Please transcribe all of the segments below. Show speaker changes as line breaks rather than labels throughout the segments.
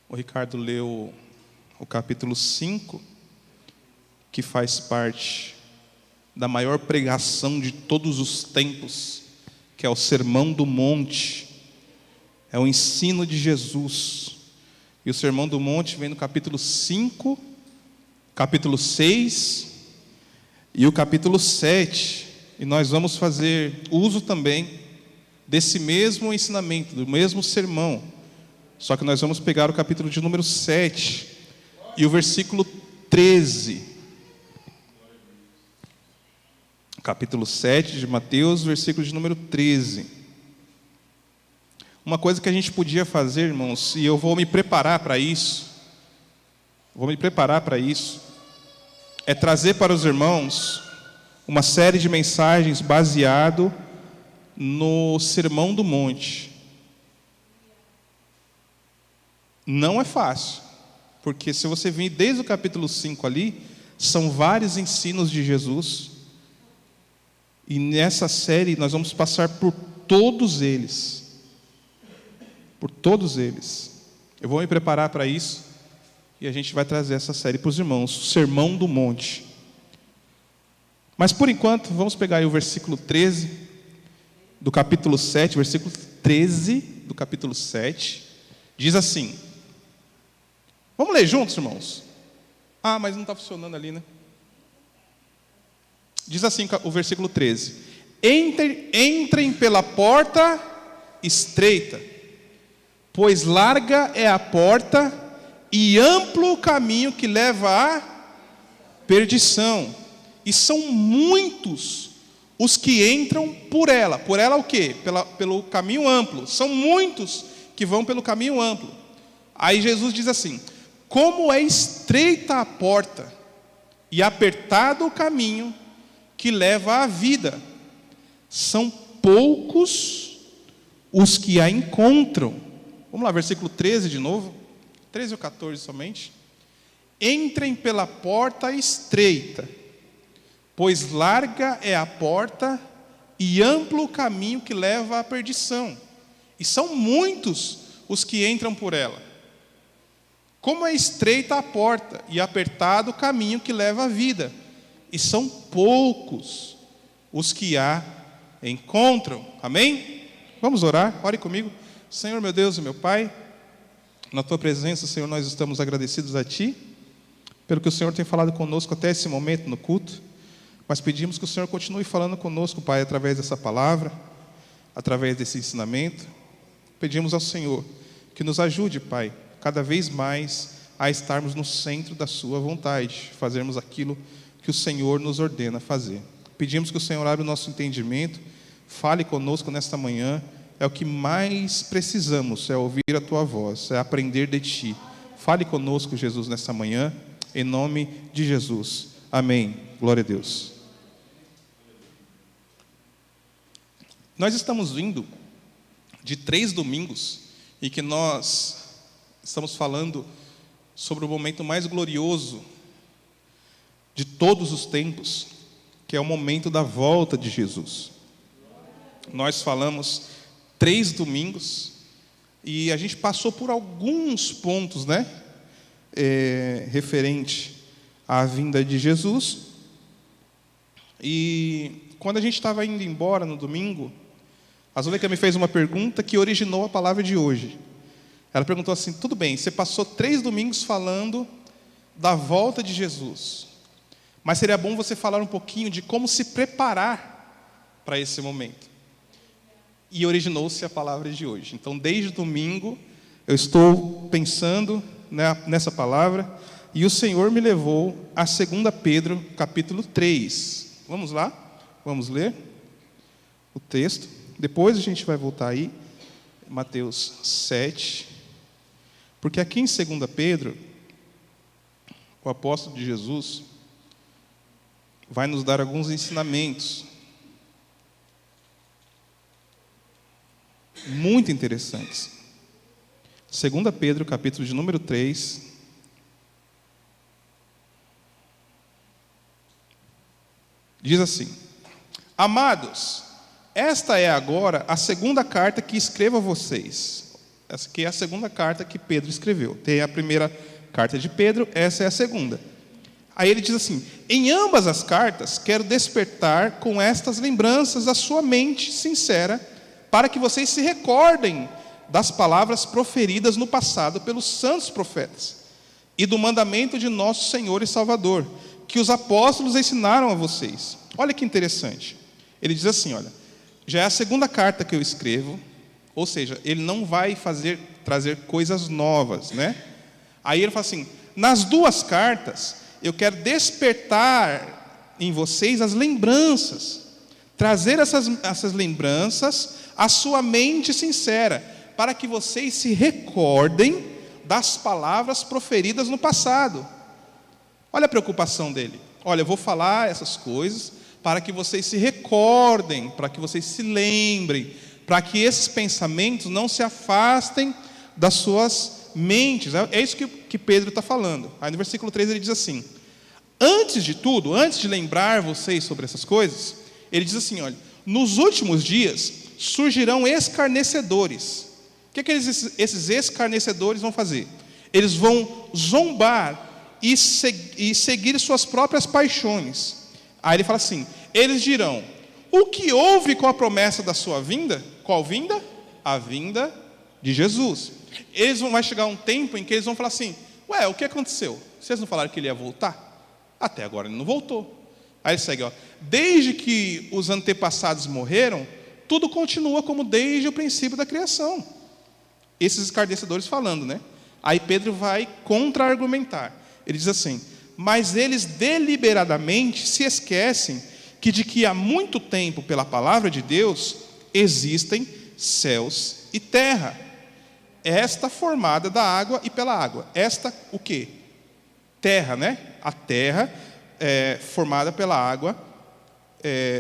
O Ricardo leu o capítulo 5, que faz parte da maior pregação de todos os tempos, que é o Sermão do Monte, é o ensino de Jesus. E o Sermão do Monte vem no capítulo 5, capítulo 6 e o capítulo 7. E nós vamos fazer uso também desse mesmo ensinamento, do mesmo sermão. Só que nós vamos pegar o capítulo de número 7 e o versículo 13. Capítulo 7 de Mateus, versículo de número 13. Uma coisa que a gente podia fazer, irmãos, e eu vou me preparar para isso, é trazer para os irmãos uma série de mensagens baseado no Sermão do Monte. Não é fácil, porque se você vir desde o capítulo 5 ali, são vários ensinos de Jesus, e nessa série nós vamos passar por todos eles. Por todos eles. Eu vou me preparar para isso, e a gente vai trazer essa série para os irmãos, o Sermão do Monte. Mas por enquanto, vamos pegar aí o versículo 13 do capítulo 7, versículo 13 do capítulo 7, diz assim. Vamos ler juntos, irmãos? Ah, mas não está funcionando ali, né? Diz assim o versículo 13: Entrem pela porta estreita, pois larga é a porta e amplo o caminho que leva à perdição, e são muitos os que entram por ela. Por ela o quê? Pelo caminho amplo. São muitos que vão pelo caminho amplo. Aí Jesus diz assim: como é estreita a porta e apertado o caminho que leva à vida, são poucos os que a encontram. Vamos lá, versículo 13 de novo. 13 ou 14 somente. Entrem pela porta estreita, pois larga é a porta e amplo o caminho que leva à perdição, e são muitos os que entram por ela. Como é estreita a porta e apertado o caminho que leva à vida, e são poucos os que a encontram. Amém? Vamos orar, ore comigo. Senhor, meu Deus e meu Pai, na Tua presença, Senhor, nós estamos agradecidos a Ti, pelo que o Senhor tem falado conosco até esse momento no culto, mas pedimos que o Senhor continue falando conosco, Pai, através dessa palavra, através desse ensinamento. Pedimos ao Senhor que nos ajude, Pai, cada vez mais a estarmos no centro da Sua vontade, fazermos aquilo que o Senhor nos ordena fazer. Pedimos que o Senhor abra o nosso entendimento, fale conosco nesta manhã. É o que mais precisamos, é ouvir a Tua voz, é aprender de Ti. Fale conosco, Jesus, nesta manhã, em nome de Jesus. Amém. Glória a Deus. Nós estamos vindo de 3 domingos em que nós estamos falando sobre o momento mais glorioso de todos os tempos, que é o momento da volta de Jesus. Nós falamos 3 domingos e a gente passou por alguns pontos, né? Referente à vinda de Jesus. E quando a gente estava indo embora no domingo, a Zuleika me fez uma pergunta que originou a palavra de hoje. Ela perguntou assim: tudo bem, você passou 3 domingos falando da volta de Jesus, mas seria bom você falar um pouquinho de como se preparar para esse momento. E originou-se a palavra de hoje. Então, desde domingo, eu estou pensando nessa palavra, e o Senhor me levou a 2 Pedro, capítulo 3. Vamos lá? Vamos ler o texto. Depois a gente vai voltar aí, Mateus 7. Porque aqui em 2 Pedro, o apóstolo de Jesus vai nos dar alguns ensinamentos muito interessantes. 2 Pedro, capítulo de número 3. Diz assim: Amados, esta é agora a segunda carta que escrevo a vocês. Essa aqui é a segunda carta que Pedro escreveu. Tem a primeira carta de Pedro, essa é a segunda. Aí ele diz assim: em ambas as cartas, quero despertar com estas lembranças a sua mente sincera, para que vocês se recordem das palavras proferidas no passado pelos santos profetas, e do mandamento de nosso Senhor e Salvador, que os apóstolos ensinaram a vocês. Olha que interessante. Ele diz assim, olha, já é a segunda carta que eu escrevo, ou seja, ele não vai trazer coisas novas, né? Aí ele fala assim: nas duas cartas, eu quero despertar em vocês as lembranças, trazer essas lembranças à sua mente sincera, para que vocês se recordem das palavras proferidas no passado. Olha a preocupação dele. Olha, eu vou falar essas coisas para que vocês se recordem, para que vocês se lembrem, para que esses pensamentos não se afastem das suas mentes. É isso que Pedro está falando. Aí no versículo 3 ele diz assim: antes de tudo, antes de lembrar vocês sobre essas coisas, ele diz assim, olha, nos últimos dias surgirão escarnecedores. O que esses escarnecedores vão fazer? Eles vão zombar e seguir suas próprias paixões. Aí ele fala assim: eles dirão: o que houve com a promessa da sua vinda? Qual vinda? A vinda de Jesus. Vai chegar um tempo em que eles vão falar assim: ué, o que aconteceu? Vocês não falaram que ele ia voltar? Até agora ele não voltou. Aí ele segue, ó: desde que os antepassados morreram, tudo continua como desde o princípio da criação. Esses escarnecedores falando, né? Aí Pedro vai contra-argumentar. Ele diz assim: mas eles deliberadamente se esquecem que há muito tempo, pela palavra de Deus, existem céus e terra. Esta formada da água e pela água. Esta, o quê? Terra, né? A terra formada pela água,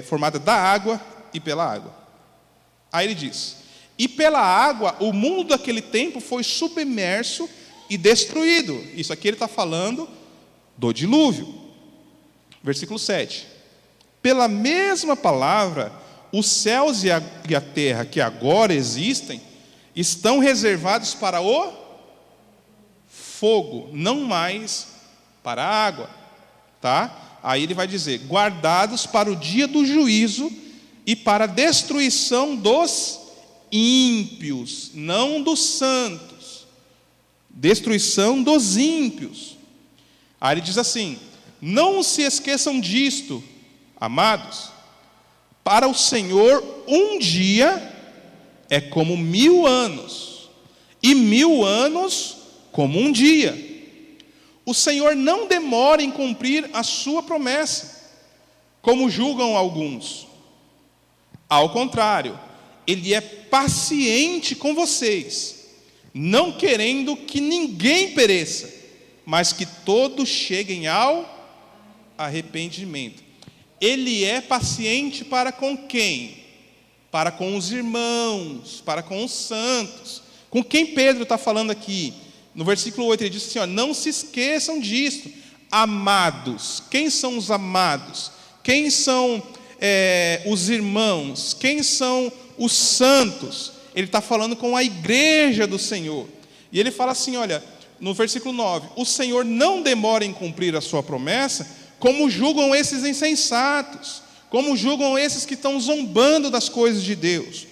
formada da água e pela água. Aí ele diz: e pela água o mundo daquele tempo foi submerso e destruído. Isso aqui ele está falando do dilúvio. Versículo 7. Pela mesma palavra, os céus e a terra que agora existem estão reservados para o fogo, não mais para a água, tá? Aí ele vai dizer: guardados para o dia do juízo e para a destruição dos ímpios, não dos santos. Destruição dos ímpios. Aí ele diz assim: não se esqueçam disto, amados, para o Senhor um dia é como 1000 anos, e 1000 anos como um dia. O Senhor não demora em cumprir a sua promessa, como julgam alguns. Ao contrário, Ele é paciente com vocês, não querendo que ninguém pereça, mas que todos cheguem ao arrependimento. Ele é paciente para com quem? Para com os irmãos, para com os santos. Com quem Pedro está falando aqui? No versículo 8 ele diz assim, ó: não se esqueçam disto, amados. Quem são os amados? Quem são os irmãos? Quem são os santos? Ele está falando com a igreja do Senhor. E ele fala assim, olha, no versículo 9: o Senhor não demora em cumprir a sua promessa, como julgam esses insensatos, como julgam esses que estão zombando das coisas de Deus.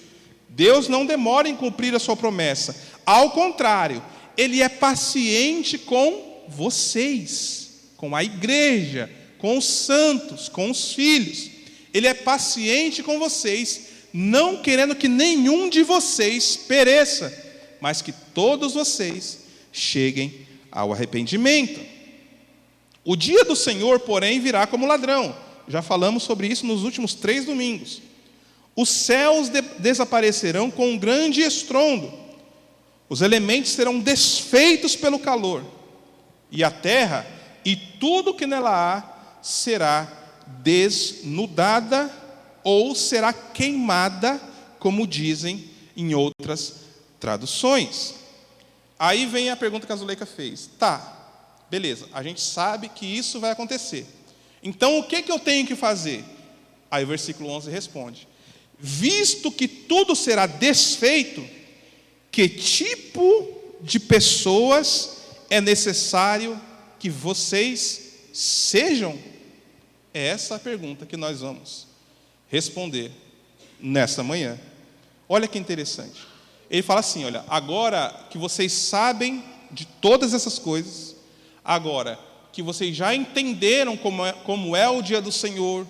Deus não demora em cumprir a sua promessa. Ao contrário, Ele é paciente com vocês, com a igreja, com os santos, com os filhos. Ele é paciente com vocês, não querendo que nenhum de vocês pereça, mas que todos vocês cheguem ao arrependimento. O dia do Senhor, porém, virá como ladrão. Já falamos sobre isso nos últimos 3 domingos. Os céus desaparecerão com um grande estrondo. Os elementos serão desfeitos pelo calor. E a terra e tudo que nela há será desnudada ou será queimada, como dizem em outras traduções. Aí vem a pergunta que a Zuleika fez. Tá, beleza, a gente sabe que isso vai acontecer. Então o que eu tenho que fazer? Aí o versículo 11 responde: visto que tudo será desfeito, Que tipo de pessoas é necessário que vocês sejam? É essa a pergunta que nós vamos responder nessa manhã. Olha que interessante. Ele fala assim, olha, agora que vocês sabem de todas essas coisas, agora que vocês já entenderam como é o dia do Senhor,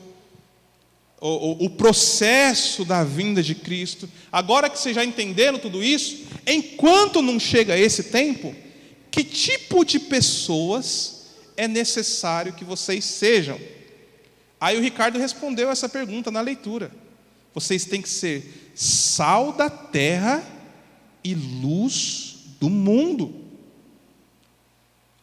o processo da vinda de Cristo, agora que vocês já entenderam tudo isso, enquanto não chega esse tempo, que tipo de pessoas é necessário que vocês sejam? Aí o Ricardo respondeu essa pergunta na leitura. Vocês têm que ser sal da terra e luz do mundo.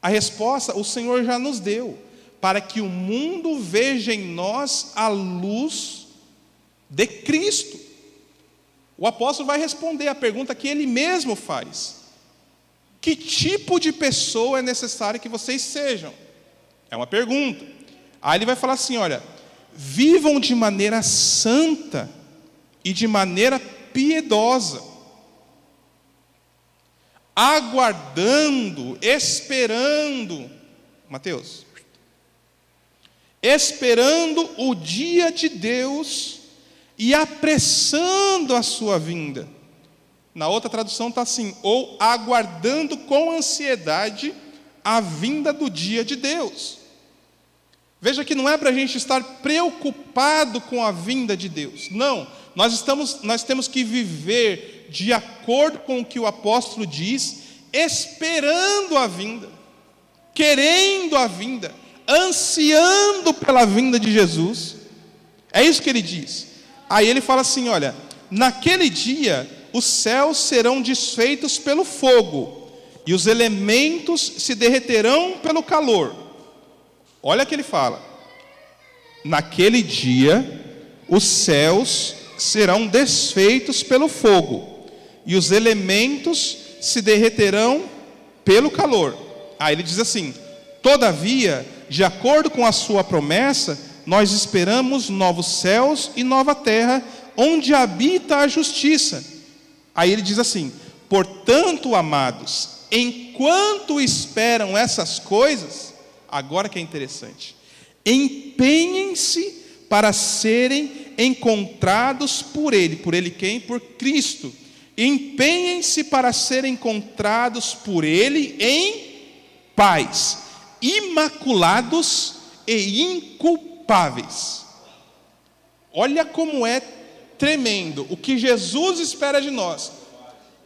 A resposta o Senhor já nos deu, para que o mundo veja em nós a luz de Cristo. O apóstolo vai responder a pergunta que ele mesmo faz: que tipo de pessoa é necessário que vocês sejam? É uma pergunta. Aí ele vai falar assim, olha, vivam de maneira santa e de maneira piedosa, aguardando, esperando, Mateus, esperando o dia de Deus e apressando a sua vinda. Na outra tradução está assim, ou aguardando com ansiedade a vinda do dia de Deus. Veja que não é para a gente estar preocupado com a vinda de Deus. Não, nós temos que viver de acordo com o que o apóstolo diz, esperando a vinda, querendo a vinda, ansiando pela vinda de Jesus. É isso que ele diz. Aí ele fala assim, olha, naquele dia os céus serão desfeitos pelo fogo, e os elementos se derreterão pelo calor. Olha o que ele fala. Naquele dia os céus serão desfeitos pelo fogo, e os elementos se derreterão pelo calor. Aí ele diz assim, todavia, de acordo com a sua promessa, nós esperamos novos céus e nova terra, onde habita a justiça. Aí ele diz assim, portanto, amados, enquanto esperam essas coisas, agora que é interessante, empenhem-se para serem encontrados por Ele. Por Ele quem? Por Cristo. Empenhem-se para serem encontrados por Ele em paz, imaculados e inculpáveis. Olha como é tremendo o que Jesus espera de nós.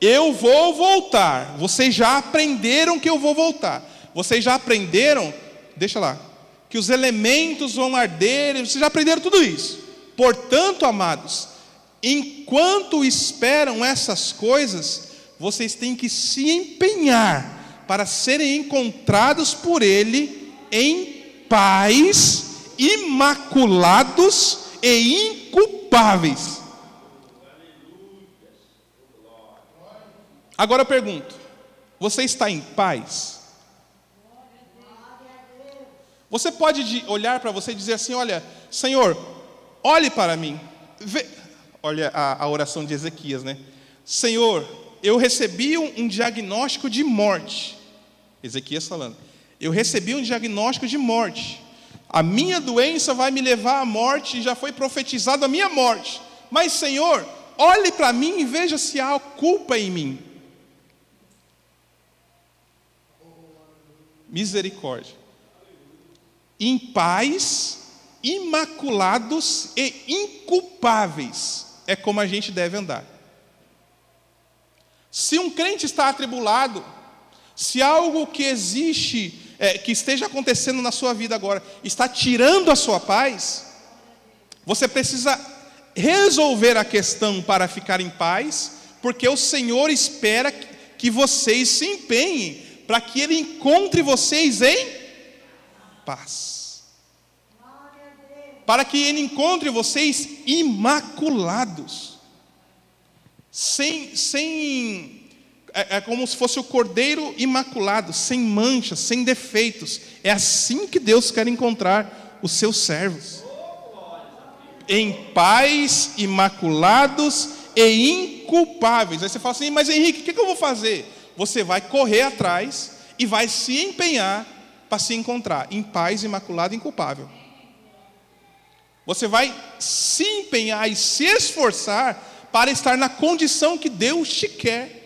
Eu vou voltar. Vocês já aprenderam que eu vou voltar. Vocês já aprenderam, deixa lá, que os elementos vão arder. Vocês já aprenderam tudo isso. Portanto, amados, enquanto esperam essas coisas, vocês têm que se empenhar para serem encontrados por Ele em paz, imaculados e inculpáveis. Agora eu pergunto, você está em paz? Você pode olhar para você e dizer assim, olha, Senhor, olhe para mim. Olha a oração de Ezequias, né? Senhor, eu recebi um diagnóstico de morte. Ezequias falando, eu recebi um diagnóstico de morte. A minha doença vai me levar à morte, e já foi profetizado a minha morte. Mas, Senhor, olhe para mim e veja se há culpa em mim. Misericórdia. Em paz, imaculados e inculpáveis é como a gente deve andar. Se um crente está atribulado, se algo que existe, que esteja acontecendo na sua vida agora, está tirando a sua paz, você precisa resolver a questão para ficar em paz, porque o Senhor espera que vocês se empenhem para que Ele encontre vocês em paz. Para que Ele encontre vocês imaculados. É como se fosse o cordeiro imaculado, sem manchas, sem defeitos. É assim que Deus quer encontrar os seus servos. Em paz, imaculados e inculpáveis. Aí você fala assim, mas Henrique, o que eu vou fazer? Você vai correr atrás e vai se empenhar para se encontrar em paz, imaculado e inculpável. Você vai se empenhar e se esforçar para estar na condição que Deus te quer.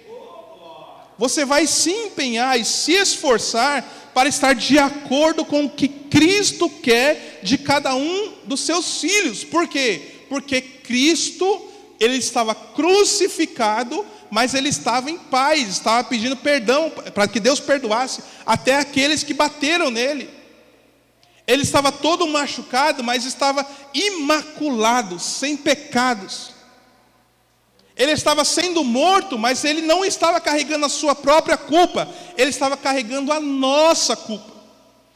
Você vai se empenhar e se esforçar para estar de acordo com o que Cristo quer de cada um dos seus filhos. Por quê? Porque Cristo, ele estava crucificado, mas ele estava em paz, estava pedindo perdão, para que Deus perdoasse até aqueles que bateram nele. Ele estava todo machucado, mas estava imaculado, sem pecados. Ele estava sendo morto, mas ele não estava carregando a sua própria culpa, ele estava carregando a nossa culpa.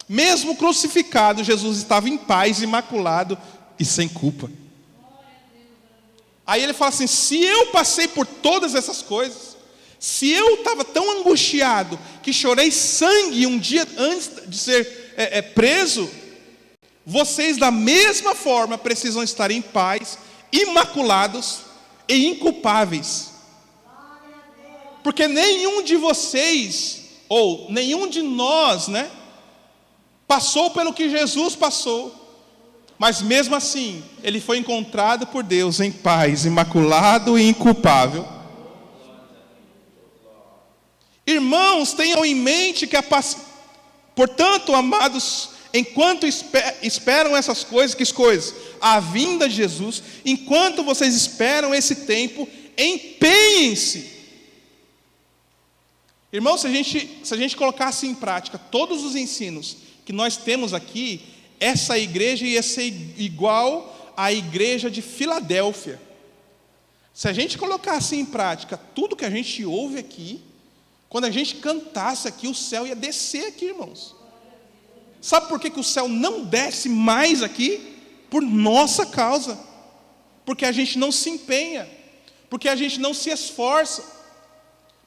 Mesmo crucificado, Jesus estava em paz, imaculado e sem culpa. Aí ele fala assim, se eu passei por todas essas coisas, se eu estava tão angustiado, que chorei sangue um dia antes de ser preso, vocês da mesma forma precisam estar em paz, imaculados e inculpáveis. Porque nenhum de vocês, ou nenhum de nós, passou pelo que Jesus passou. Mas mesmo assim, ele foi encontrado por Deus em paz, imaculado e inculpável. Irmãos, tenham em mente que portanto, amados, enquanto esperam essas coisas, que coisas? A vinda de Jesus, enquanto vocês esperam esse tempo, empenhem-se. Irmãos, se a gente colocasse em prática todos os ensinos que nós temos aqui, essa igreja ia ser igual à igreja de Filadélfia. Se a gente colocasse em prática tudo que a gente ouve aqui, quando a gente cantasse aqui, o céu ia descer aqui, irmãos. Sabe por que o céu não desce mais aqui? Por nossa causa. Porque a gente não se empenha, porque a gente não se esforça,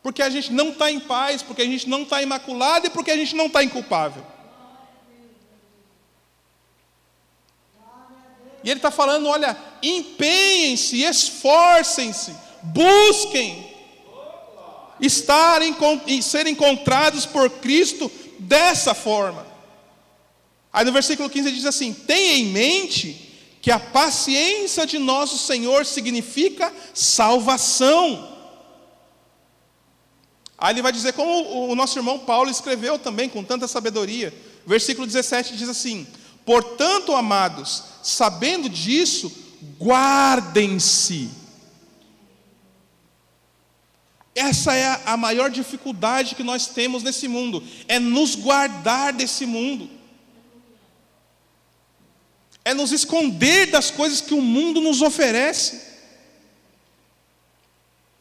porque a gente não está em paz, porque a gente não está imaculado e porque a gente não está inculpável. E ele está falando, olha, empenhem-se, esforcem-se, busquem ser encontrados por Cristo dessa forma. Aí no versículo 15 ele diz assim, tenha em mente que a paciência de nosso Senhor significa salvação. Aí ele vai dizer, como o nosso irmão Paulo escreveu também com tanta sabedoria, versículo 17 diz assim, portanto, amados, sabendo disso, guardem-se. Essa é a maior dificuldade que nós temos nesse mundo, é nos guardar desse mundo, é nos esconder das coisas que o mundo nos oferece.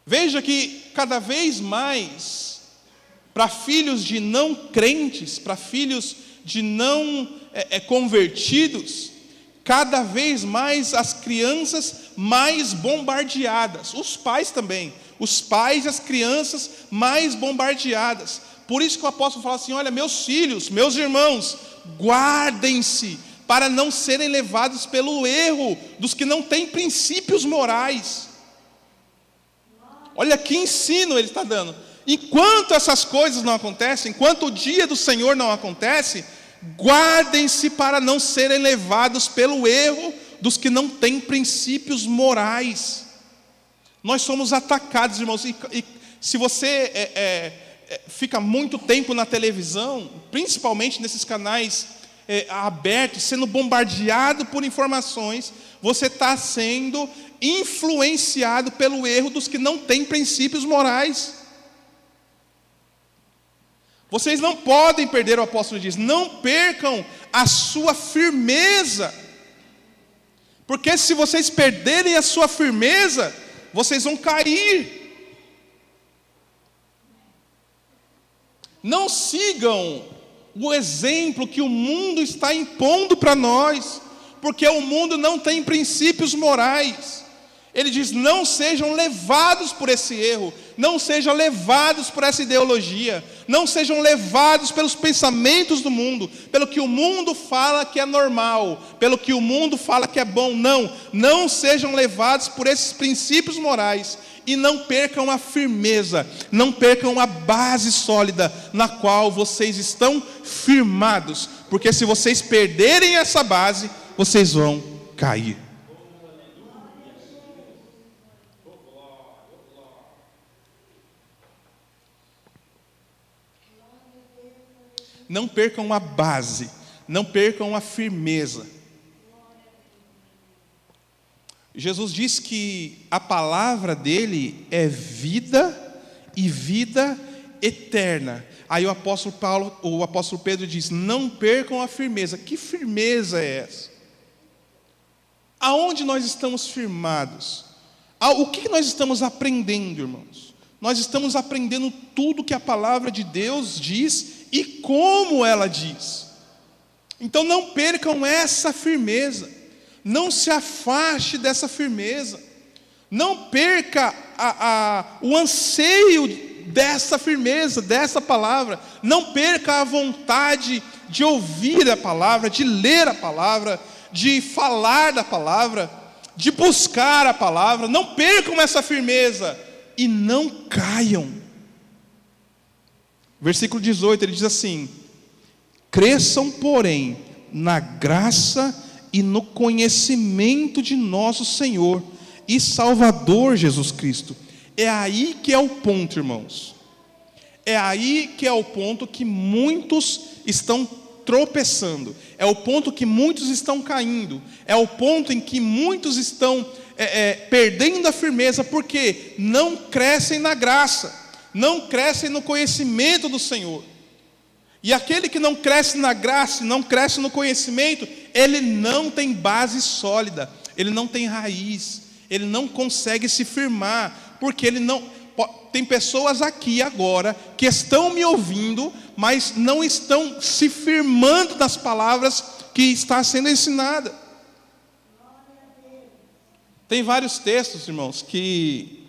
Veja que cada vez mais, para filhos de não crentes, para filhos de não convertidos, cada vez mais as crianças mais bombardeadas, os pais também, os pais e as crianças mais bombardeadas. Por isso que o apóstolo fala assim, olha, meus filhos, meus irmãos, guardem-se para não serem levados pelo erro dos que não têm princípios morais. Olha que ensino ele está dando. Enquanto essas coisas não acontecem, enquanto o dia do Senhor não acontece, guardem-se para não serem levados pelo erro dos que não têm princípios morais. Nós somos atacados, irmãos, e se você fica muito tempo na televisão, principalmente nesses canais abertos, sendo bombardeado por informações, você está sendo influenciado pelo erro dos que não têm princípios morais. Vocês não podem perder, o apóstolo diz, não percam a sua firmeza, porque se vocês perderem a sua firmeza, vocês vão cair. Não sigam o exemplo que o mundo está impondo para nós, porque o mundo não tem princípios morais. Ele diz: não sejam levados por esse erro, não sejam levados por essa ideologia, não sejam levados pelos pensamentos do mundo, pelo que o mundo fala que é normal, pelo que o mundo fala que é bom. Não sejam levados por esses princípios morais e não percam a firmeza, não percam a base sólida na qual vocês estão firmados, porque se vocês perderem essa base, vocês vão cair. Não percam a base, não percam a firmeza. Jesus diz que a palavra dele é vida e vida eterna. Aí o apóstolo Pedro diz: não percam a firmeza. Que firmeza é essa? Aonde nós estamos firmados? O que nós estamos aprendendo, irmãos? Nós estamos aprendendo tudo que a palavra de Deus diz e como ela diz. Então não percam essa firmeza, não se afaste dessa firmeza, não perca o anseio dessa firmeza, dessa palavra, não perca a vontade de ouvir a palavra, de ler a palavra, de falar da palavra, de buscar a palavra. Não percam essa firmeza e não caiam. Versículo 18, ele diz assim: cresçam, porém, na graça e no conhecimento de nosso Senhor e Salvador Jesus Cristo. É aí que é o ponto, irmãos. É aí que é o ponto que muitos estão tropeçando. É o ponto que muitos estão caindo. É o ponto em que muitos estão perdendo a firmeza, porque não crescem na graça, não crescem no conhecimento do Senhor. E aquele que não cresce na graça, não cresce no conhecimento, ele não tem base sólida, ele não tem raiz, ele não consegue se firmar, porque ele não... Tem pessoas aqui agora que estão me ouvindo, mas não estão se firmando nas palavras que está sendo ensinada. Tem vários textos, irmãos, que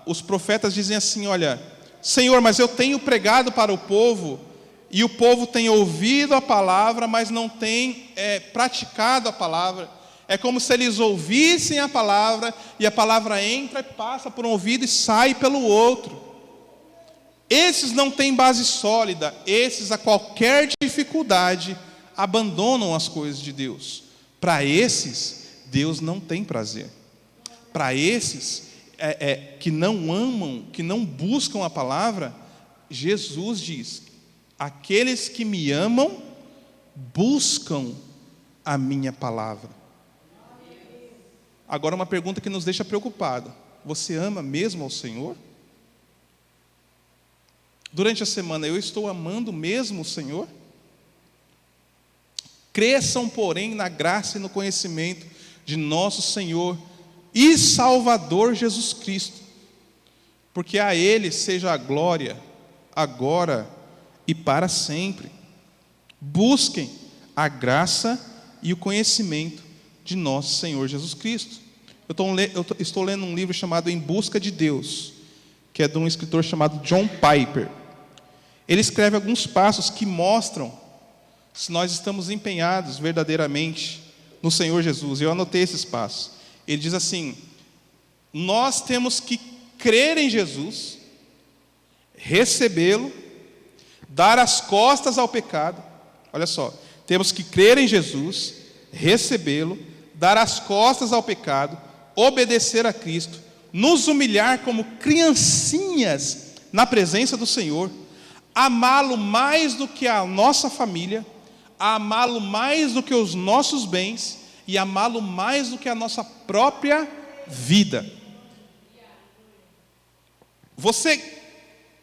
os profetas dizem assim: olha, Senhor, mas eu tenho pregado para o povo, e o povo tem ouvido a palavra, mas não tem praticado a palavra. É como se eles ouvissem a palavra, e a palavra entra e passa por um ouvido e sai pelo outro. Esses não têm base sólida, esses a qualquer dificuldade abandonam as coisas de Deus. Para esses, Deus não tem prazer. Para esses que não amam, que não buscam a palavra, Jesus diz: aqueles que me amam, buscam a minha palavra. Agora uma pergunta que nos deixa preocupados: você ama mesmo ao Senhor? Durante a semana, eu estou amando mesmo o Senhor? Cresçam, porém, na graça e no conhecimento de nosso Senhor e Salvador Jesus Cristo, porque a Ele seja a glória, agora e para sempre. Busquem a graça e o conhecimento de nosso Senhor Jesus Cristo. Eu estou lendo um livro chamado Em Busca de Deus, que é de um escritor chamado John Piper. Ele escreve alguns passos que mostram se nós estamos empenhados verdadeiramente no Senhor Jesus. Eu anotei esses passos. Ele diz assim: nós temos que crer em Jesus, recebê-lo, dar as costas ao pecado. Olha só, temos que crer em Jesus, recebê-lo, dar as costas ao pecado, obedecer a Cristo, nos humilhar como criancinhas na presença do Senhor, amá-lo mais do que a nossa família, amá-lo mais do que os nossos bens e amá-lo mais do que a nossa própria vida.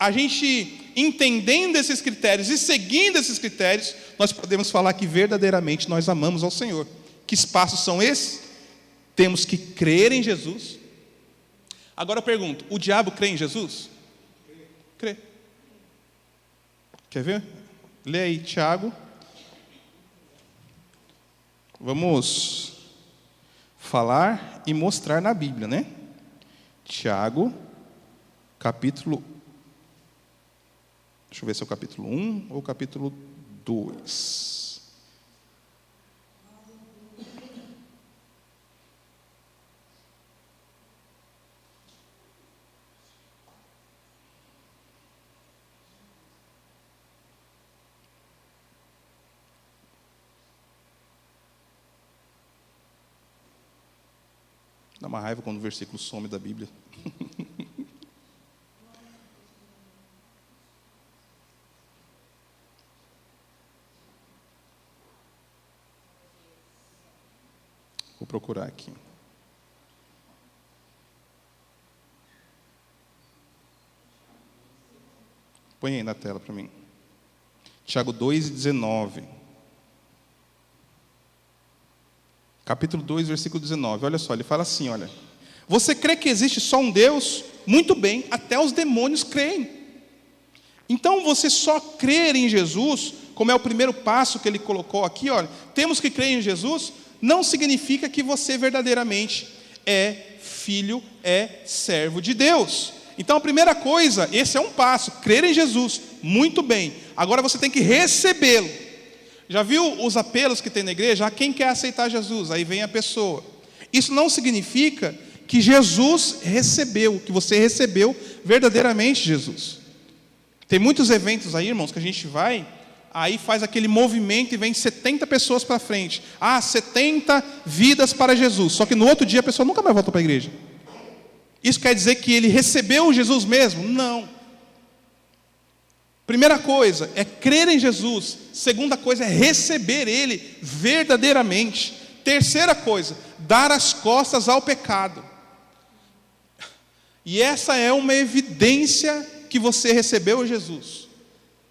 A gente entendendo esses critérios e seguindo esses critérios, nós podemos falar que verdadeiramente nós amamos ao Senhor. Que passos são esses? Temos que crer em Jesus. Agora eu pergunto: o diabo crê em Jesus? Crê. Quer ver? Lê aí, Tiago. Vamos falar e mostrar na Bíblia, né? Tiago, capítulo... Deixa eu ver se é o capítulo 1 ou o capítulo 2. Dá uma raiva quando o versículo some da Bíblia. Vou procurar aqui. Põe aí na tela para mim. Tiago 2:19. Capítulo 2, versículo 19. Olha só, ele fala assim, olha. Você crê que existe só um Deus? Muito bem, até os demônios creem. Então, você só crer em Jesus, como é o primeiro passo que ele colocou aqui, olha. Temos que crer em Jesus, não significa que você verdadeiramente é filho, é servo de Deus. Então, a primeira coisa, esse é um passo, crer em Jesus, muito bem. Agora você tem que recebê-lo. Já viu os apelos que tem na igreja? Ah, quem quer aceitar Jesus? Aí vem a pessoa. Isso não significa que Jesus recebeu, que você recebeu verdadeiramente Jesus. Tem muitos eventos aí, irmãos, que a gente vai, aí faz aquele movimento e vem 70 pessoas para frente. Ah, 70 vidas para Jesus. Só que no outro dia a pessoa nunca mais volta para a igreja. Isso quer dizer que ele recebeu Jesus mesmo? Não. Primeira coisa é crer em Jesus. Segunda coisa é receber Ele verdadeiramente. Terceira coisa, dar as costas ao pecado. E essa é uma evidência que você recebeu Jesus.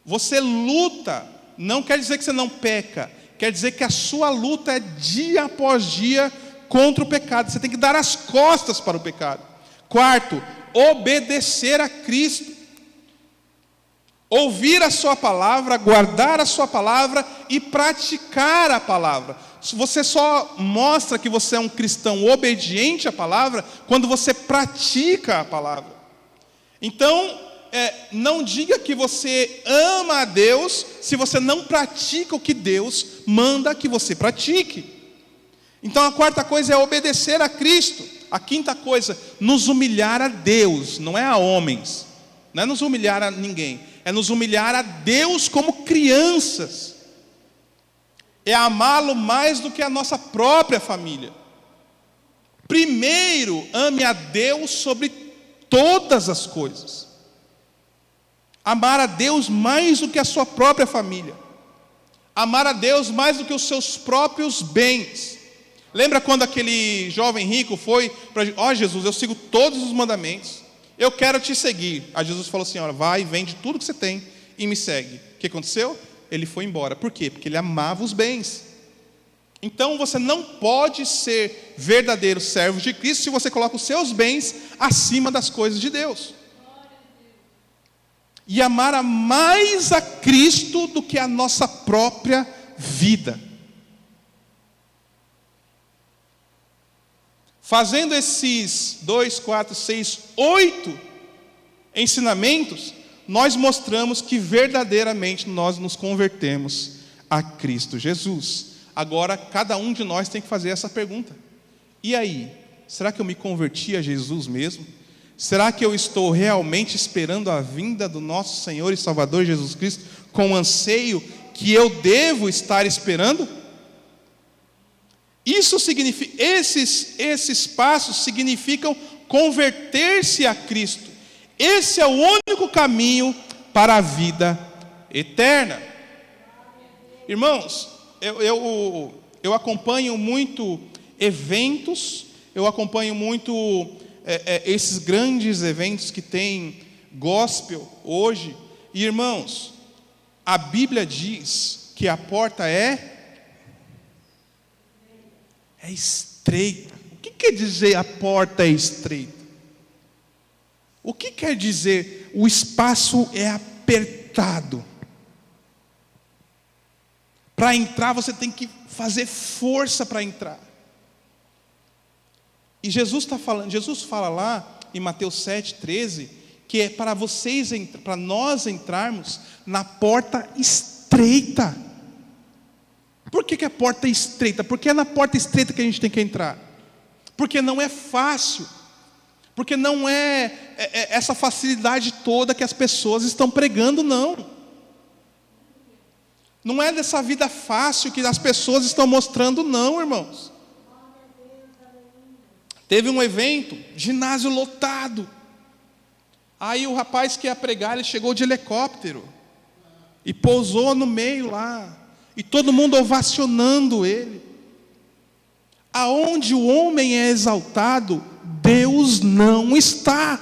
Você luta, não quer dizer que você não peca, quer dizer que a sua luta é dia após dia contra o pecado. Você tem que dar as costas para o pecado. Quarto, obedecer a Cristo. Ouvir a sua palavra, guardar a sua palavra e praticar a palavra. Você só mostra que você é um cristão obediente à palavra quando você pratica a palavra. Então, não diga que você ama a Deus se você não pratica o que Deus manda que você pratique. Então, a quarta coisa é obedecer a Cristo. A quinta coisa, nos humilhar a Deus, não é a homens. Não é nos humilhar a ninguém, é nos humilhar a Deus como crianças. É amá-lo mais do que a nossa própria família. Primeiro, ame a Deus sobre todas as coisas. Amar a Deus mais do que a sua própria família. Amar a Deus mais do que os seus próprios bens. Lembra quando aquele jovem rico foi para Jesus, eu sigo todos os mandamentos. Eu quero te seguir. Aí Jesus falou assim, olha, vai, vende tudo que você tem e me segue. O que aconteceu? Ele foi embora. Por quê? Porque ele amava os bens. Então você não pode ser verdadeiro servo de Cristo se você coloca os seus bens acima das coisas de Deus. E amar mais a Cristo do que a nossa própria vida. Fazendo esses 2, 4, 6, 8 ensinamentos, nós mostramos que verdadeiramente nós nos convertemos a Cristo Jesus. Agora, cada um de nós tem que fazer essa pergunta. E aí, será que eu me converti a Jesus mesmo? Será que eu estou realmente esperando a vinda do nosso Senhor e Salvador Jesus Cristo com o anseio que eu devo estar esperando? Isso significa, esses passos significam converter-se a Cristo. Esse é o único caminho para a vida eterna. Irmãos, eu acompanho muito eventos, eu acompanho muito esses grandes eventos que tem gospel hoje. E, irmãos, a Bíblia diz que a porta é estreita. O que quer dizer a porta é estreita? O que quer dizer o espaço é apertado? Para entrar você tem que fazer força para entrar. E Jesus fala lá em Mateus 7,13, que é para nós entrarmos na porta estreita. Por que é porta estreita? Porque é na porta estreita que a gente tem que entrar. Porque não é fácil. Porque não é essa facilidade toda que as pessoas estão pregando, não. Não é dessa vida fácil que as pessoas estão mostrando, não, irmãos. Teve um evento, ginásio lotado. Aí o rapaz que ia pregar, ele chegou de helicóptero e pousou no meio lá. E todo mundo ovacionando ele. Aonde o homem é exaltado, Deus não está.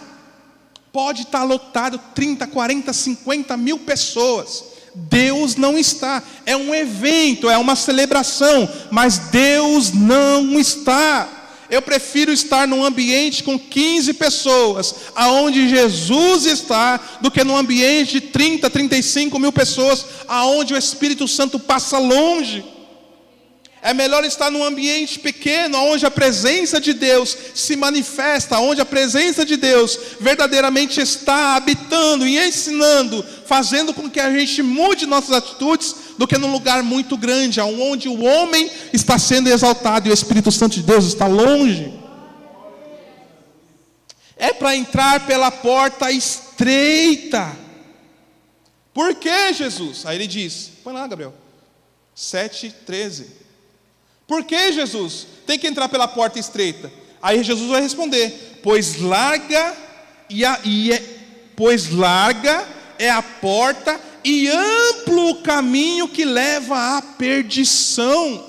Pode estar lotado 30, 40, 50 mil pessoas. Deus não está. É um evento, é uma celebração, mas Deus não está. Eu prefiro estar num ambiente com 15 pessoas, aonde Jesus está, do que num ambiente de 30, 35 mil pessoas, aonde o Espírito Santo passa longe. É melhor estar num ambiente pequeno, onde a presença de Deus se manifesta, onde a presença de Deus verdadeiramente está habitando e ensinando, fazendo com que a gente mude nossas atitudes, do que num lugar muito grande, onde o homem está sendo exaltado e o Espírito Santo de Deus está longe. É para entrar pela porta estreita. Por que, Jesus? Aí ele diz, põe lá, Gabriel, 7,13. Por que, Jesus? Tem que entrar pela porta estreita. Aí Jesus vai responder, pois larga é a porta e amplo o caminho que leva à perdição.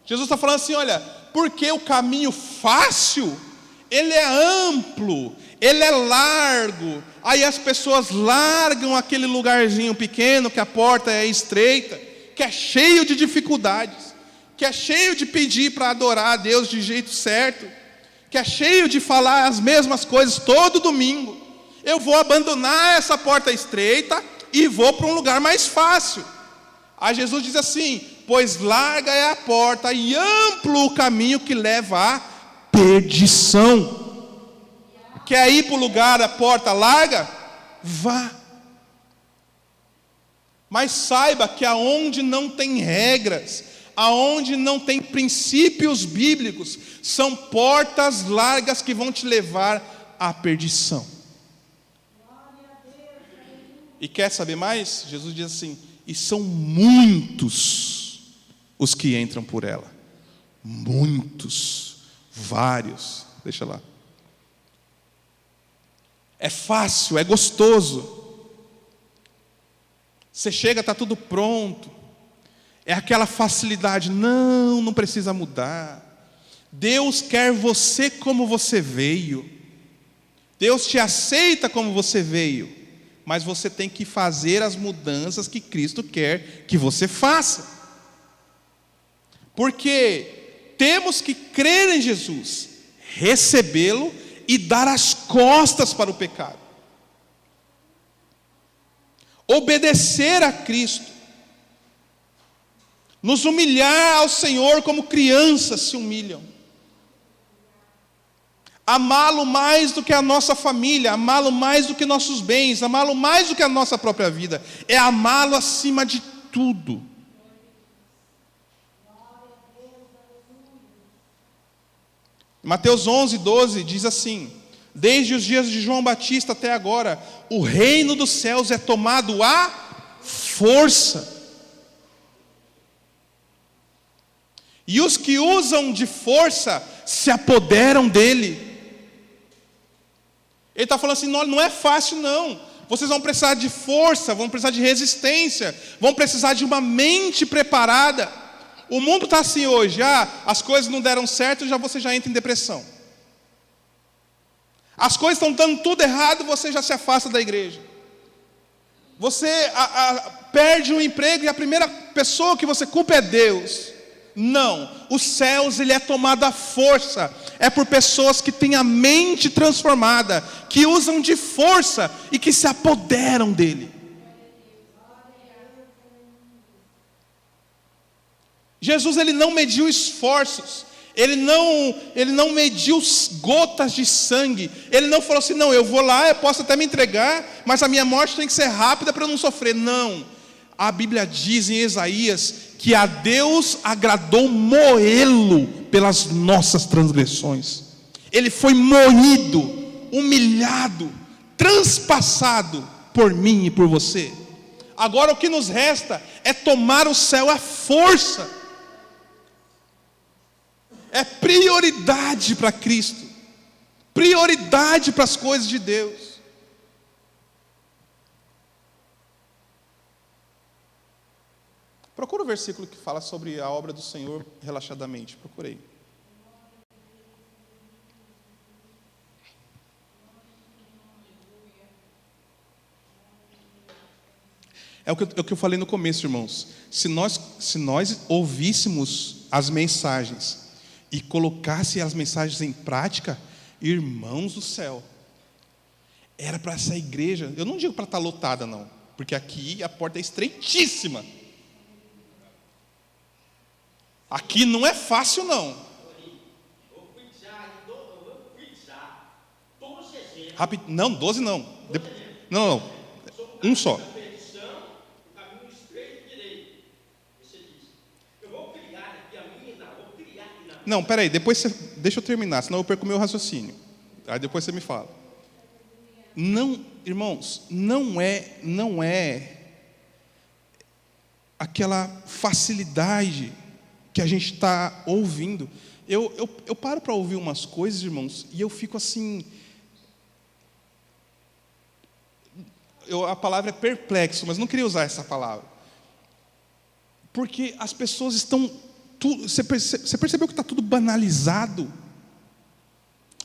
Jesus está falando assim, olha, porque o caminho fácil, ele é amplo, ele é largo. Aí as pessoas largam aquele lugarzinho pequeno, que a porta é estreita, que é cheio de dificuldades, que é cheio de pedir para adorar a Deus de jeito certo, que é cheio de falar as mesmas coisas todo domingo. Eu vou abandonar essa porta estreita e vou para um lugar mais fácil. Aí Jesus diz assim, pois larga é a porta e amplo o caminho que leva à perdição. Quer ir para o lugar, a porta larga? Vá. Mas saiba que aonde não tem regras, aonde não tem princípios bíblicos, são portas largas que vão te levar à perdição. E quer saber mais? Jesus diz assim, e são muitos os que entram por ela. Muitos, vários. Deixa lá. É fácil, é gostoso. Você chega, está tudo pronto. É aquela facilidade. Não precisa mudar. Deus quer você como você veio. Deus te aceita como você veio. Mas você tem que fazer as mudanças que Cristo quer que você faça. Porque temos que crer em Jesus, recebê-lo e dar as costas para o pecado. Obedecer a Cristo. Nos humilhar ao Senhor como crianças se humilham. Amá-lo mais do que a nossa família, amá-lo mais do que nossos bens, amá-lo mais do que a nossa própria vida, é amá-lo acima de tudo. Mateus 11:12 diz assim, desde os dias de João Batista até agora, o reino dos céus é tomado à força. E os que usam de força se apoderam dele. Ele está falando assim, não é fácil não. Vocês vão precisar de força, vão precisar de resistência, vão precisar de uma mente preparada. O mundo está assim hoje, as coisas não deram certo, você já entra em depressão. As coisas estão dando tudo errado, você já se afasta da igreja. Você perde um emprego e a primeira pessoa que você culpa é Deus. Não, os céus ele é tomado à força, é por pessoas que têm a mente transformada, que usam de força e que se apoderam dele. Jesus ele não mediu esforços, Ele não mediu gotas de sangue. Ele não falou assim, não, eu vou lá, eu posso até me entregar, mas a minha morte tem que ser rápida para eu não sofrer. Não. A Bíblia diz em Isaías que a Deus agradou moê-lo pelas nossas transgressões. Ele foi moído, humilhado, transpassado por mim e por você. Agora o que nos resta é tomar o céu à força. É prioridade para Cristo, prioridade para as coisas de Deus. Procura o versículo que fala sobre a obra do Senhor relaxadamente. Procurei. É o que eu falei no começo, irmãos. Se nós ouvíssemos as mensagens e colocasse as mensagens em prática, irmãos do céu, era para essa igreja, eu não digo para estar lotada não, porque aqui a porta é estreitíssima. Aqui não é fácil não. Rápido, não, 12 não. Não, um só. Não, peraí, deixa eu terminar, senão eu perco o meu raciocínio. Aí depois você me fala. Não, irmãos, não é aquela facilidade que a gente está ouvindo. Eu paro para ouvir umas coisas, irmãos, e eu fico assim. A palavra é perplexo, mas não queria usar essa palavra. Porque as pessoas estão. Você percebeu que está tudo banalizado?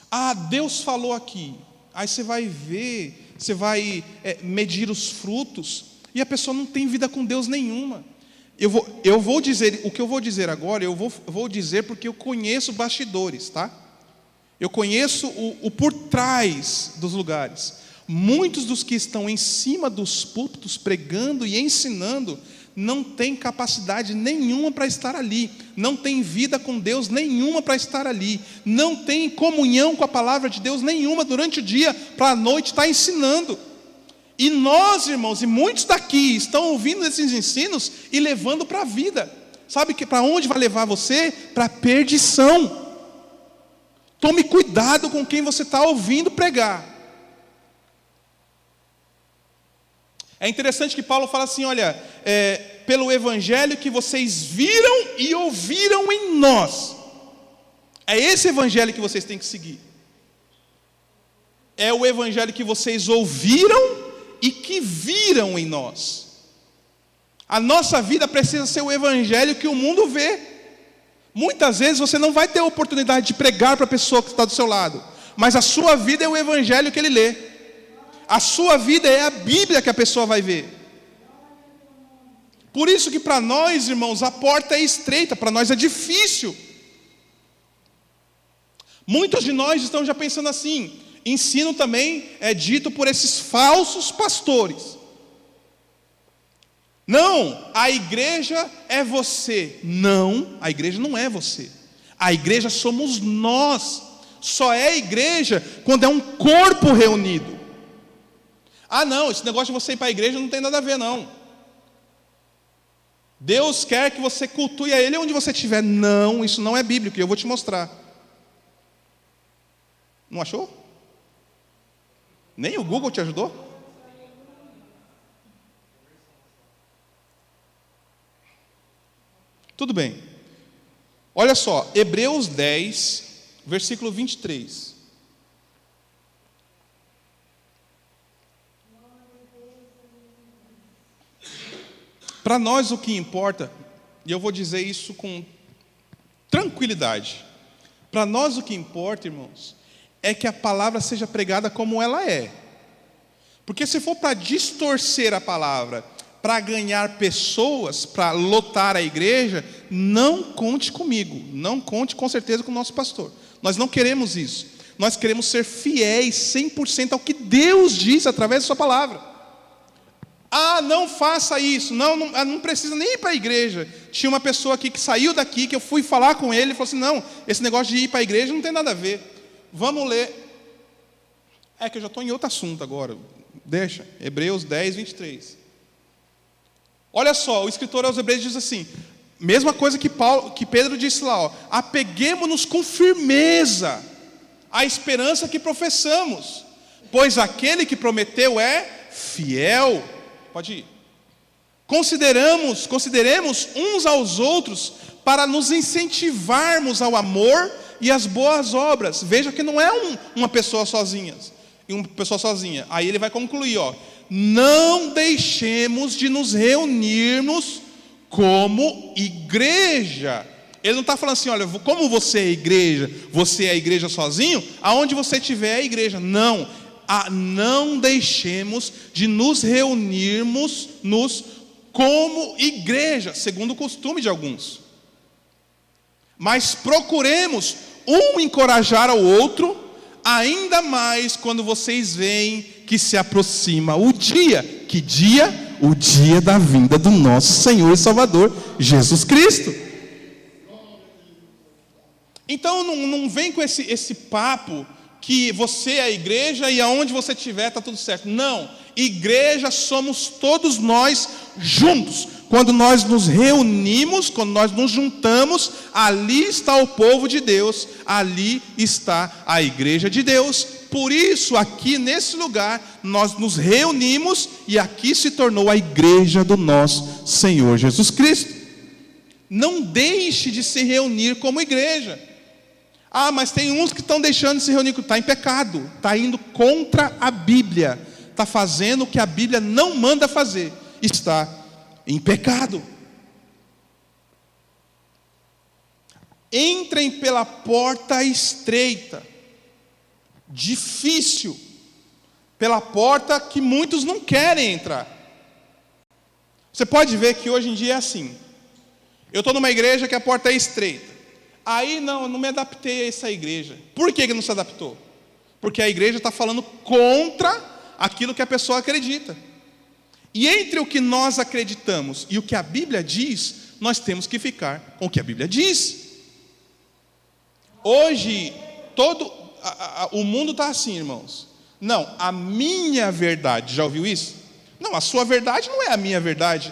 Ah, Deus falou aqui. Aí você vai ver, você vai medir os frutos, e a pessoa não tem vida com Deus nenhuma. Eu vou dizer, o que eu vou dizer agora, eu vou dizer porque eu conheço bastidores, tá? Eu conheço o por trás dos lugares. Muitos dos que estão em cima dos púlpitos pregando e ensinando não têm capacidade nenhuma para estar ali, não têm vida com Deus nenhuma para estar ali, não têm comunhão com a palavra de Deus nenhuma durante o dia, para a noite estar ensinando. E nós, irmãos, e muitos daqui estão ouvindo esses ensinos e levando para a vida. Sabe para onde vai levar você? Para a perdição. Tome cuidado com quem você está ouvindo pregar. É interessante que Paulo fala assim, olha, pelo evangelho que vocês viram e ouviram em nós. É esse evangelho que vocês têm que seguir. É o evangelho que vocês ouviram e que viram em nós. A nossa vida precisa ser o evangelho que o mundo vê. Muitas vezes você não vai ter a oportunidade de pregar para a pessoa que está do seu lado, mas a sua vida é o evangelho que ele lê. A sua vida é a Bíblia que a pessoa vai ver. Por isso que para nós, irmãos, a porta é estreita, para nós é difícil. Muitos de nós estão já pensando assim, ensino também é dito por esses falsos pastores. Não, a igreja é você. Não, a igreja não é você. A igreja somos nós. Só é igreja quando é um corpo reunido. Ah não, esse negócio de você ir para a igreja não tem nada a ver não. Deus quer que você cultue a Ele onde você estiver. Não, isso não é bíblico, e eu vou te mostrar. Não achou? Nem o Google te ajudou? Tudo bem. Olha só, Hebreus 10, versículo 23. Para nós o que importa, e eu vou dizer isso com tranquilidade, para nós o que importa, irmãos, é que a palavra seja pregada como ela é. Porque se for para distorcer a palavra, para ganhar pessoas, para lotar a igreja, não conte comigo, não conte com certeza com o nosso pastor. Nós não queremos isso. Nós queremos ser fiéis 100% ao que Deus diz através da sua palavra. Ah, não faça isso. Não precisa nem ir para a igreja. Tinha uma pessoa aqui que saiu daqui, que eu fui falar com ele, e falou assim, não, esse negócio de ir para a igreja não tem nada a ver. Vamos ler. É que eu já estou em outro assunto agora. Deixa. Hebreus 10, 23. Olha só, o escritor aos Hebreus diz assim, mesma coisa que Pedro disse lá, ó, apeguemo-nos com firmeza à esperança que professamos, pois aquele que prometeu é fiel. Pode ir. Consideremos uns aos outros para nos incentivarmos ao amor e às boas obras. Veja que não é uma pessoa sozinha. Aí ele vai concluir, ó, não deixemos de nos reunirmos como igreja. Ele não está falando assim, olha, como você é a igreja sozinho, aonde você estiver é a igreja. Não, não deixemos de nos reunirmos como igreja, segundo o costume de alguns. Mas procuremos encorajar ao outro, ainda mais quando vocês veem que se aproxima o dia. Que dia? O dia da vinda do nosso Senhor e Salvador, Jesus Cristo. Então não vem com esse papo que você é a igreja e aonde você estiver está tudo certo. Não, igreja somos todos nós juntos. Quando nós nos reunimos, quando nós nos juntamos, ali está o povo de Deus, ali está a igreja de Deus. Por isso, aqui nesse lugar, nós nos reunimos e aqui se tornou a igreja do nosso Senhor Jesus Cristo. Não deixe de se reunir como igreja. Ah, mas tem uns que estão deixando de se reunir, está em pecado, está indo contra a Bíblia, está fazendo o que a Bíblia não manda fazer, está em pecado. Entrem pela porta estreita, difícil, pela porta que muitos não querem entrar. Você pode ver que hoje em dia é assim. Eu estou numa igreja que a porta é estreita. Aí não me adaptei a essa igreja. Por que não se adaptou? Porque a igreja está falando contra aquilo que a pessoa acredita. E entre o que nós acreditamos e o que a Bíblia diz, nós temos que ficar com o que a Bíblia diz. Hoje, o mundo está assim, irmãos. Não, a minha verdade, já ouviu isso? Não, a sua verdade não é a minha verdade.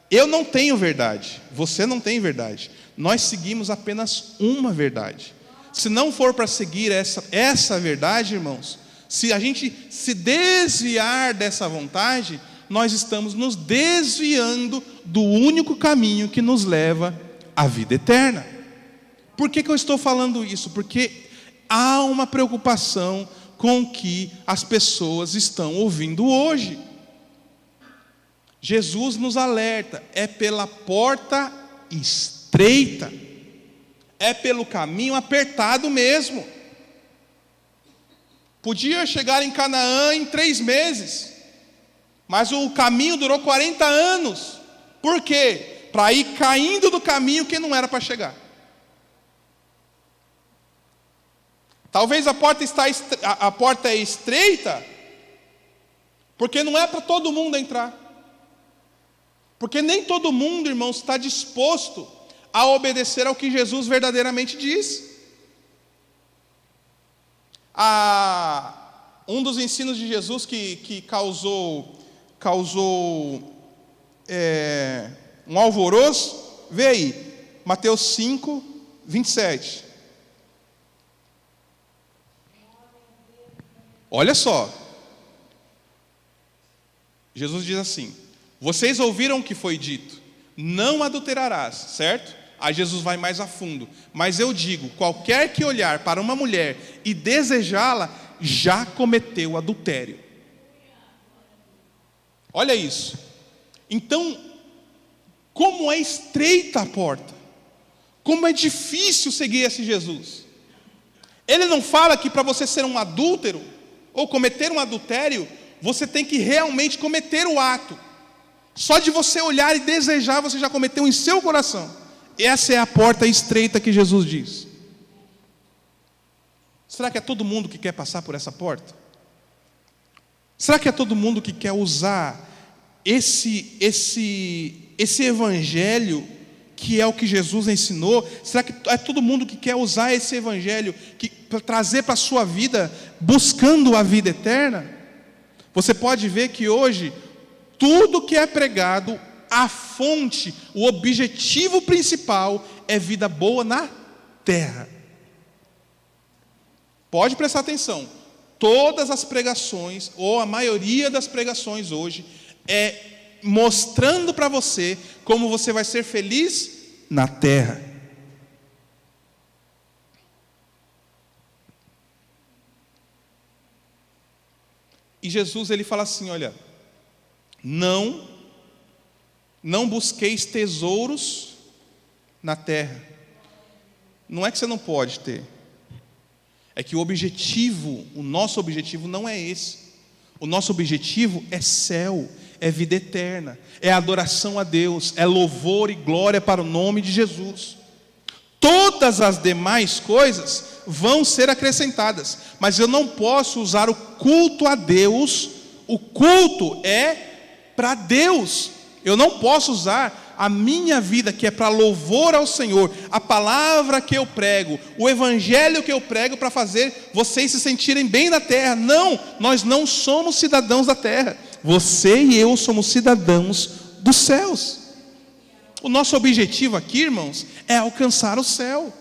Eu não tenho verdade, você não tem verdade. Nós seguimos apenas uma verdade. Se não for para seguir essa verdade, irmãos, se a gente se desviar dessa vontade, nós estamos nos desviando do único caminho que nos leva à vida eterna. Por que eu estou falando isso? Porque há uma preocupação com o que as pessoas estão ouvindo hoje. Jesus nos alerta, é pela porta estreita, é pelo caminho apertado mesmo. Podia chegar em Canaã em 3 meses, mas o caminho durou 40 anos. Por quê? Para ir caindo do caminho que não era para chegar. Talvez a porta é estreita, porque não é para todo mundo entrar. Porque nem todo mundo, irmãos, está disposto a obedecer ao que Jesus verdadeiramente diz. Um dos ensinos de Jesus que causou um alvoroço, vê aí, Mateus 5, 27. Olha só, Jesus diz assim: vocês ouviram o que foi dito, não adulterarás, certo? Aí Jesus vai mais a fundo. Mas eu digo, qualquer que olhar para uma mulher e desejá-la, já cometeu adultério. Olha isso. Então, como é estreita a porta, como é difícil seguir esse Jesus. Ele não fala que para você ser um adúltero, ou cometer um adultério, você tem que realmente cometer o ato. Só de você olhar e desejar, você já cometeu em seu coração. Essa é a porta estreita que Jesus diz. Será que é todo mundo que quer passar por essa porta? Será que é todo mundo que quer usar esse evangelho, que é o que Jesus ensinou, será que é todo mundo que quer usar esse evangelho para trazer para a sua vida, buscando a vida eterna? Você pode ver que hoje, tudo que é pregado, a fonte, o objetivo principal é vida boa na terra. Pode prestar atenção, todas as pregações, ou a maioria das pregações hoje, é mostrando para você como você vai ser feliz na terra. E Jesus, ele fala assim, olha, não busqueis tesouros na terra. Não é que você não pode ter, é que o nosso objetivo não é esse. O nosso objetivo é céu, é vida eterna, é adoração a Deus, é louvor e glória para o nome de Jesus. Todas as demais coisas vão ser acrescentadas, mas eu não posso usar o culto a Deus. O culto é para Deus. Eu não posso usar a minha vida, que é para louvor ao Senhor, a palavra que eu prego, o evangelho que eu prego, para fazer vocês se sentirem bem na terra. Não, nós não somos cidadãos da terra. Você e eu somos cidadãos dos céus. O nosso objetivo aqui, irmãos, é alcançar o céu.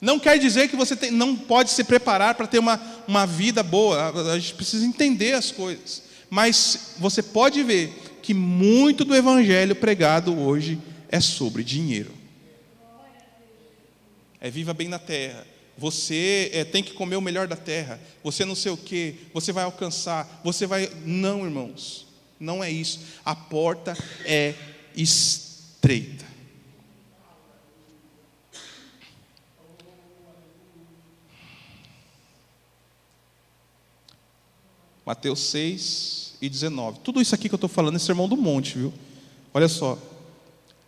Não quer dizer que você não pode se preparar para ter uma vida boa. A gente precisa entender as coisas. Mas você pode ver que muito do evangelho pregado hoje é sobre dinheiro. É viva bem na terra. Você tem que comer o melhor da terra. Você não sei o que. Você vai alcançar. Você vai... Não, irmãos. Não é isso. A porta é estreita. Mateus 6:19. Tudo isso aqui que eu estou falando é sermão do monte, viu? Olha só.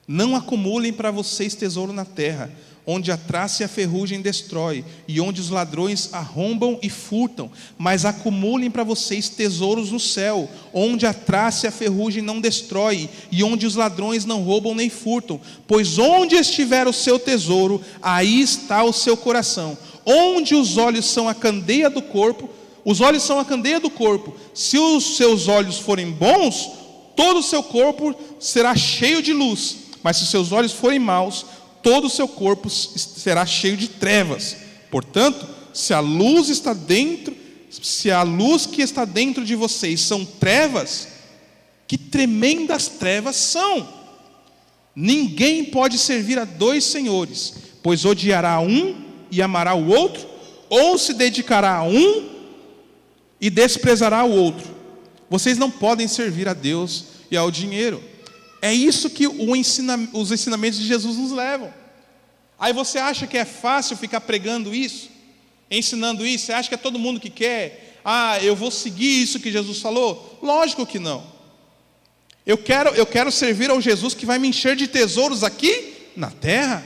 Não acumulem para vocês tesouro na terra, onde a traça e a ferrugem destrói, e onde os ladrões arrombam e furtam, mas acumulem para vocês tesouros no céu, onde a traça e a ferrugem não destrói, e onde os ladrões não roubam nem furtam, pois onde estiver o seu tesouro, aí está o seu coração. Onde os olhos são a candeia do corpo, os olhos são a candeia do corpo. Se os seus olhos forem bons, todo o seu corpo será cheio de luz. Mas se os seus olhos forem maus, todo o seu corpo será cheio de trevas. Portanto, se a luz que está dentro de vocês são trevas, que tremendas trevas são! Ninguém pode servir a dois senhores, pois odiará um e amará o outro, ou se dedicará a um e desprezará o outro. Vocês não podem servir a Deus e ao dinheiro. É isso que os ensinamentos de Jesus nos levam. Aí você acha que é fácil ficar pregando isso, ensinando isso? Você acha que é todo mundo que quer? Eu vou seguir isso que Jesus falou? Lógico que não. Eu quero servir ao Jesus que vai me encher de tesouros aqui na terra.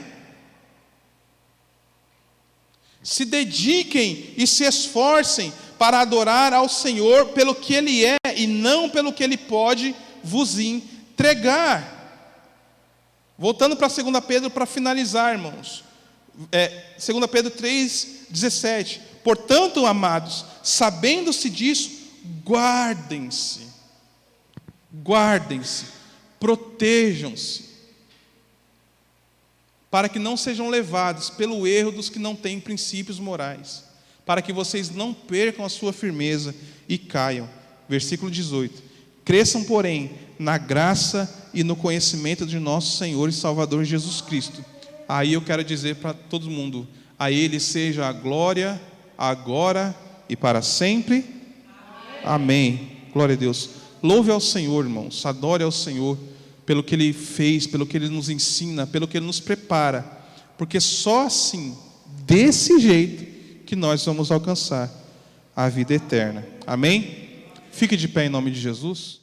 Se dediquem e se esforcem para adorar ao Senhor pelo que Ele é e não pelo que Ele pode vos entregar. Voltando para 2 Pedro para finalizar, irmãos. 2 Pedro 3:17. Portanto, amados, sabendo-se disso, guardem-se, protejam-se, para que não sejam levados pelo erro dos que não têm princípios morais, para que vocês não percam a sua firmeza e caiam. Versículo 18. Cresçam, porém, na graça e no conhecimento de nosso Senhor e Salvador Jesus Cristo. Aí eu quero dizer para todo mundo: a Ele seja a glória, agora e para sempre. Amém. Glória a Deus. Louve ao Senhor, irmãos. Adore ao Senhor pelo que Ele fez, pelo que Ele nos ensina, pelo que Ele nos prepara. Porque só assim, desse jeito, que nós vamos alcançar a vida eterna. Amém? Fique de pé em nome de Jesus.